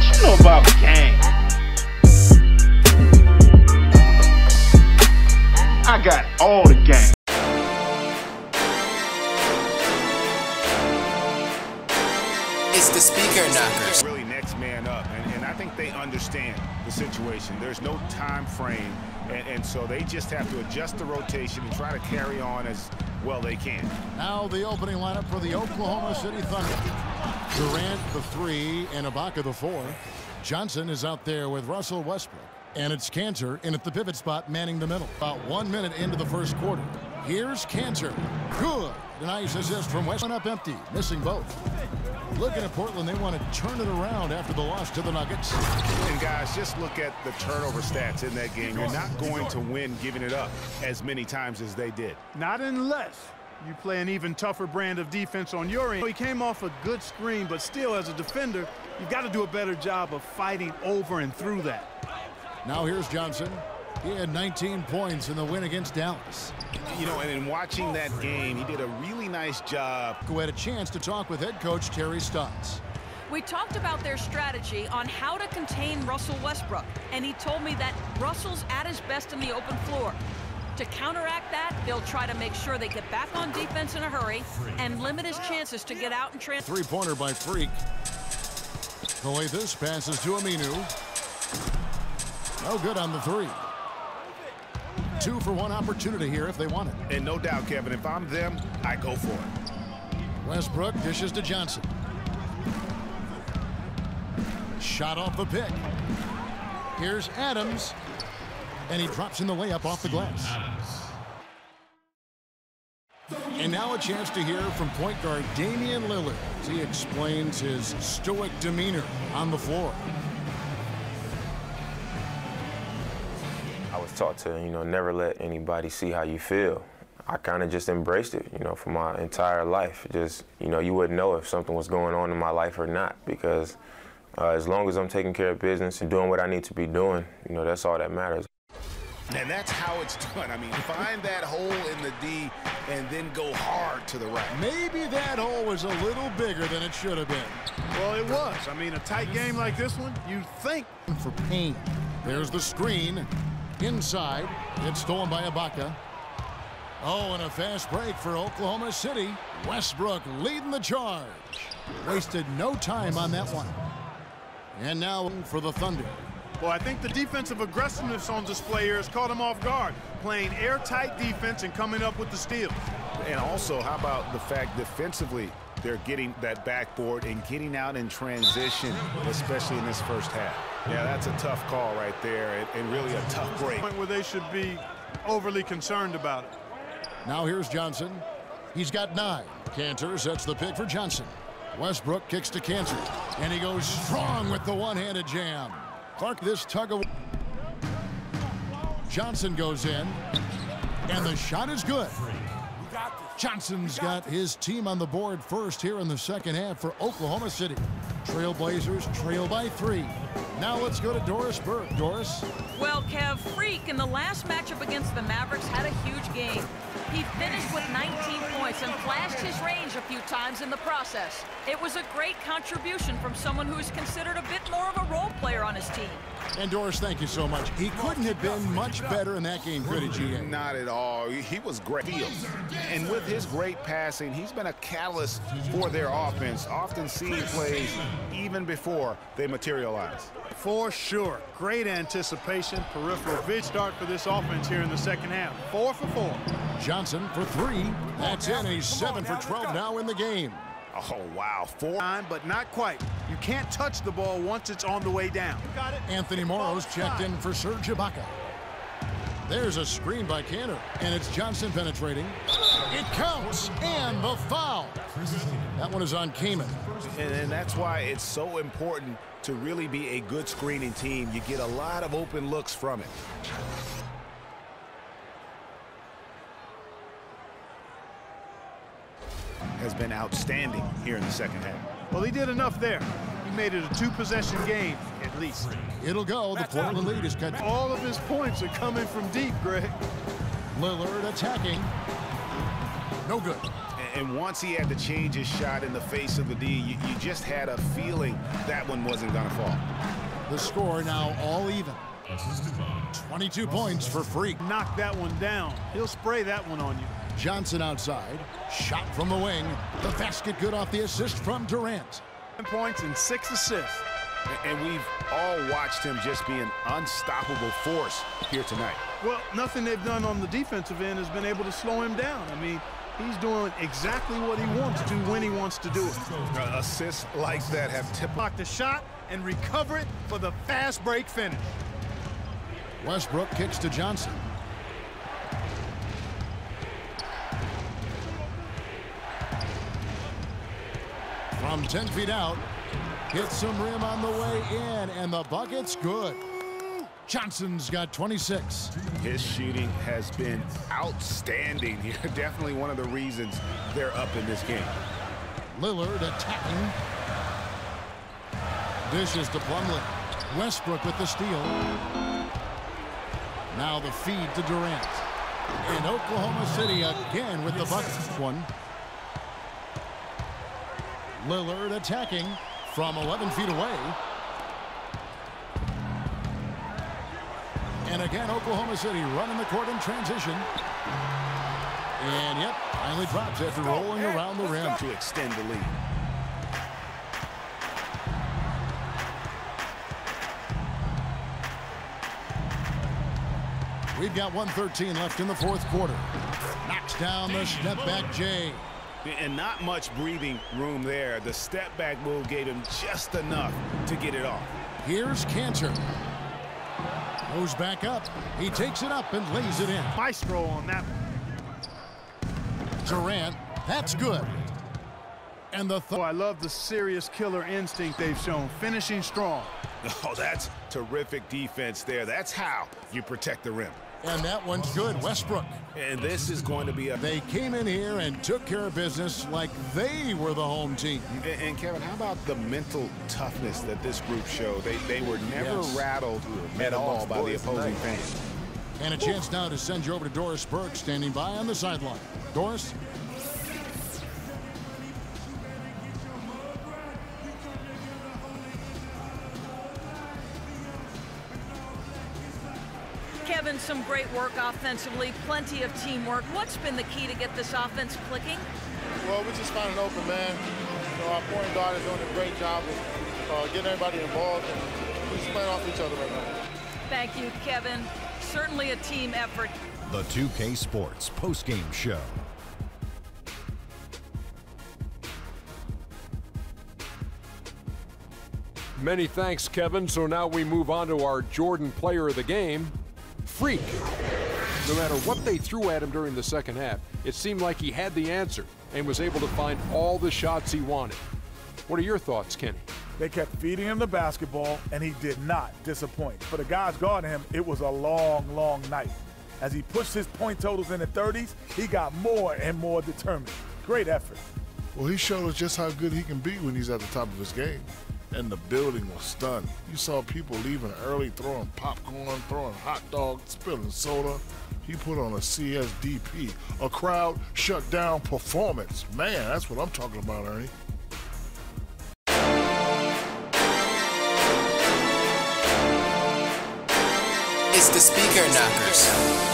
you know about the game? I got all the game. It's the speaker knockers. Really next man up, and I think they understand the situation. There's no time frame, and so they just have to adjust the rotation and try to carry on as well they can. Now the opening lineup for the Oklahoma City Thunder. Durant the 3 and Ibaka the 4. Johnson is out there with Russell Westbrook. And it's Cantor in at the pivot spot manning the middle. About 1 minute into the first quarter. Here's Cantor. Good. A nice assist from West. Up empty, missing both. Looking at Portland, they want to turn it around after the loss to the Nuggets. And guys, just look at the turnover stats in that game. You're not going to win giving it up as many times as they did. Not unless you play an even tougher brand of defense on your end. He came off a good screen, but still, as a defender, you've got to do a better job of fighting over and through that. Now here's Johnson. He had 19 points in the win against Dallas. You know, and in watching that game, he did a really nice job. Who had a chance to talk with head coach Terry Stotts. We talked about their strategy on how to contain Russell Westbrook, and he told me that Russell's at his best in the open floor. To counteract that, they'll try to make sure they get back on defense in a hurry and limit his chances to get out and transfer. Three-pointer by Freak. The way this passes to Aminu. No good on the 3. 2 for 1 opportunity here if they want it. And no doubt, Kevin, if I'm them, I go for it. Westbrook dishes to Johnson. Shot off the pick. Here's Adams. And he drops in the layup off the glass. And now a chance to hear from point guard Damian Lillard as he explains his stoic demeanor on the floor. I was taught to, never let anybody see how you feel. I kind of just embraced it, for my entire life. Just, you wouldn't know if something was going on in my life or not, because as long as I'm taking care of business and doing what I need to be doing, that's all that matters. And that's how it's done. I mean, find that hole in the D and then go hard to the right. Maybe that hole was a little bigger than it should have been. Well, it was. I mean, a tight game like this one, you think. For Payne. There's the screen. Inside. It's stolen by Ibaka. Oh, and a fast break for Oklahoma City. Westbrook leading the charge. Wasted no time on that one. And now for the Thunder. Well, I think the defensive aggressiveness on display here has caught him off guard, playing airtight defense and coming up with the steals. And also, how about the fact defensively they're getting that backboard and getting out in transition, especially in this first half. Yeah, that's a tough call right there, and really a tough break. Point where they should be overly concerned about it. Now here's Johnson. He's got 9. Cantor sets the pick for Johnson. Westbrook kicks to Cantor, and he goes strong with the one-handed jam. Clark, this tug of Johnson goes in, and the shot is good. Johnson's got his team on the board first here in the second half for Oklahoma City. Trailblazers trail by 3. Now let's go to Doris Burke. Doris? Well, Kev, Freak in the last matchup against the Mavericks had a huge game. He finished with 19 points and flashed his range a few times in the process. It was a great contribution from someone who is considered a bit more of a role player on his team. And Doris, thank you so much. He couldn't have been much better in that game, could he, GA? Not at all. He was great. And with his great passing, he's been a catalyst for their offense, often seeing plays even before they materialize. For sure. Great anticipation, peripheral big start for this offense here in the second half. 4 for 4. Johnson for 3. That's in. He's 7 for 12 now in the game. Oh, wow. 4. But not quite. You can't touch the ball once it's on the way down. Anthony Morrow's checked in for Serge Ibaka. There's a screen by Cantor, and it's Johnson penetrating. It counts, and the foul. That one is on Kaman. And that's why it's so important to really be a good screening team. You get a lot of open looks from it. Has been outstanding here in the second half. Well, he did enough there. He made it a 2-possession game, at least. It'll go. The Portland lead is cut. All of his points are coming from deep, Greg. Lillard attacking. No good. And once he had to change his shot in the face of the D, you just had a feeling that one wasn't going to fall. The score now all even. 22 points for Freak. Knock that one down. He'll spray that one on you. Johnson outside. Shot from the wing. The basket good off the assist from Durant. 10 points and 6 assists. And we've all watched him just be an unstoppable force here tonight. Well, nothing they've done on the defensive end has been able to slow him down. I mean, he's doing exactly what he wants to when he wants to do it. Assists like that have tipped. Block the shot and recover it for the fast break finish. Westbrook kicks to Johnson. From 10 feet out, hits some rim on the way in, and the bucket's good. Johnson's got 26. His shooting has been outstanding here. Definitely one of the reasons they're up in this game. Lillard attacking. Dishes to Plumlee. Westbrook with the steal. Now the feed to Durant. And Oklahoma City again with the bucket. One. Lillard attacking from 11 feet away. And again, Oklahoma City running the court in transition. And yep, finally drops after rolling around the rim to extend the lead. We've got 1:13 left in the fourth quarter. Knocks down the step back J. And not much breathing room there. The step back move gave him just enough to get it off. Here's Cantor. Goes back up. He takes it up and lays it in. Maestro on that one. Durant, that's good. And the I love the serious killer instinct they've shown, finishing strong. Oh, that's terrific defense there. That's how you protect the rim. And that one's good. Westbrook. And this is going to be a... They came in here and took care of business like they were the home team. And Kevin, how about the mental toughness that this group showed? They were never rattled at all by the opposing fans. And a chance now to send you over to Doris Burke, standing by on the sideline. Doris? Kevin, some great work offensively, plenty of teamwork. What's been the key to get this offense clicking? Well, we just found an open man. You know, our point guard is doing a great job of getting everybody involved, and we're just playing off each other right now. Thank you, Kevin. Certainly a team effort. The 2K Sports postgame show. Many thanks, Kevin. So now we move on to our Jordan player of the game, Freak. No matter what they threw at him during the second half, it seemed like he had the answer and was able to find all the shots he wanted. What are your thoughts, Kenny? They kept feeding him the basketball, and he did not disappoint. For the guys guarding him, it was a long, long night. As he pushed his point totals in the 30s, he got more and more determined. Great effort. Well, he showed us just how good he can be when he's at the top of his game. And the building was stunned. You saw people leaving early, throwing popcorn, throwing hot dogs, spilling soda. He put on a CSDP, a crowd shut down performance. Man, that's what I'm talking about, Ernie. It's the Speaker Knockers.